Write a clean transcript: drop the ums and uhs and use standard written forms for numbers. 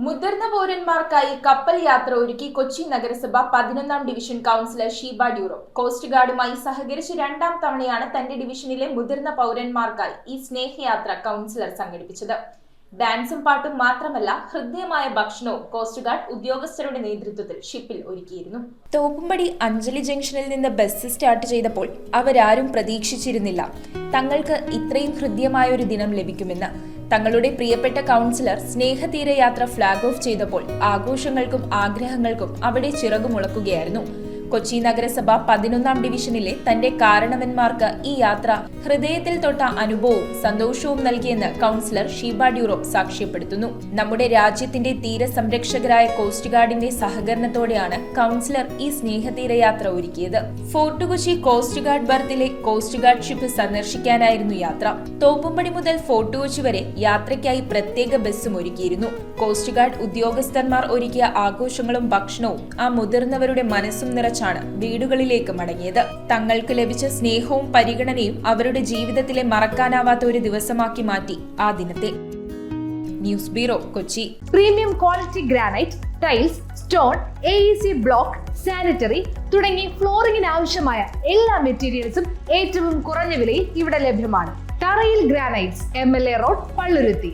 മുതിർന്ന പൗരന്മാർക്കായി കപ്പൽ യാത്ര ഒരുക്കി കൊച്ചി നഗരസഭ 11ാം division councillor Sheeba Duro. Coast ഗാർഡുമായി സഹകരിച്ച് 2ാം തവണയാണ് തന്റെ ഡിവിഷനിലെ മുതിർന്ന പൗരന്മാർക്കായി ഈ സ്നേഹയാത്ര കൗൺസിലർ സംഘടിപ്പിച്ചത്. ഡാൻസും പാട്ടും മാത്രമല്ല, ഹൃദ്യമായ ഭക്ഷണവും കോസ്റ്റ് ഗാർഡ് ഉദ്യോഗസ്ഥരുടെ നേതൃത്വത്തിൽ ഷിപ്പിൽ ഒരുക്കിയിരുന്നു. തോപ്പുംപടി അഞ്ജലി ജംഗ്ഷനിൽ നിന്ന് ബസ് സ്റ്റാർട്ട് ചെയ്തപ്പോൾ അവരാരും പ്രതീക്ഷിച്ചിരുന്നില്ല തങ്ങൾക്ക് ഇത്രയും ഹൃദ്യമായ ഒരു ദിനം ലഭിക്കുമെന്ന്. തങ്ങളുടെ പ്രിയപ്പെട്ട കൗൺസിലർ സ്നേഹതീരയാത്ര ഫ്ലാഗ് ഓഫ് ചെയ്തപ്പോൾ ആഘോഷങ്ങൾക്കും ആഗ്രഹങ്ങൾക്കും അവിടെ ചിറകുമുളക്കുകയായിരുന്നു. കൊച്ചി നഗരസഭ 11ാം ഡിവിഷനിലെ തന്റെ കാരണവന്മാർക്ക് ഈ യാത്ര ഹൃദയത്തിൽ തൊട്ട അനുഭവവും സന്തോഷവും നൽകിയെന്ന് കൗൺസിലർ ഷീബ ഡ്യൂറോ സാക്ഷ്യപ്പെടുത്തുന്നു. നമ്മുടെ രാജ്യത്തിന്റെ തീരസംരക്ഷകരായ കോസ്റ്റ് ഗാർഡിന്റെ സഹകരണത്തോടെയാണ് കൗൺസിലർ ഈ സ്നേഹതീരയാത്ര ഒരുക്കിയത്. ഫോർട്ട് കൊച്ചി കോസ്റ്റ് ഗാർഡ് ബർത്തിലെ കോസ്റ്റ് ഗാർഡ് ഷിപ്പ് സന്ദർശിക്കാനായിരുന്നു യാത്ര. തോപ്പുംപടി മുതൽ ഫോർട്ട് കൊച്ചി വരെ യാത്രയ്ക്കായി പ്രത്യേക ബസ്സും ഒരുക്കിയിരുന്നു. കോസ്റ്റ് ഗാർഡ് ഉദ്യോഗസ്ഥന്മാർ ഒരുക്കിയ ആഘോഷങ്ങളും ഭക്ഷണവും ആ മുതിർന്നവരുടെ മനസ്സും നിറച്ച വീടുകളിലേക്ക് മടങ്ങിയത്. തങ്ങൾക്ക് ലഭിച്ച സ്നേഹവും പരിഗണനയും അവരുടെ ജീവിതത്തിലെ മറക്കാനാവാത്ത ഒരു ദിവസമാക്കി മാറ്റി ആ ദിനത്തെ. News bureau, Kochi. Premium quality granite, tiles, stone, AEC block, sanitary തുടങ്ങി ഫ്ലോറിംഗിന് ആവശ്യമായ എല്ലാ മെറ്റീരിയൽസും ഏറ്റവും കുറഞ്ഞ വിലയിൽ ഇവിടെ ലഭ്യമാണ്. തറയിൽ ഗ്രാനൈറ്റ്സ്, MLA റോഡ്, പള്ളുരുത്തി.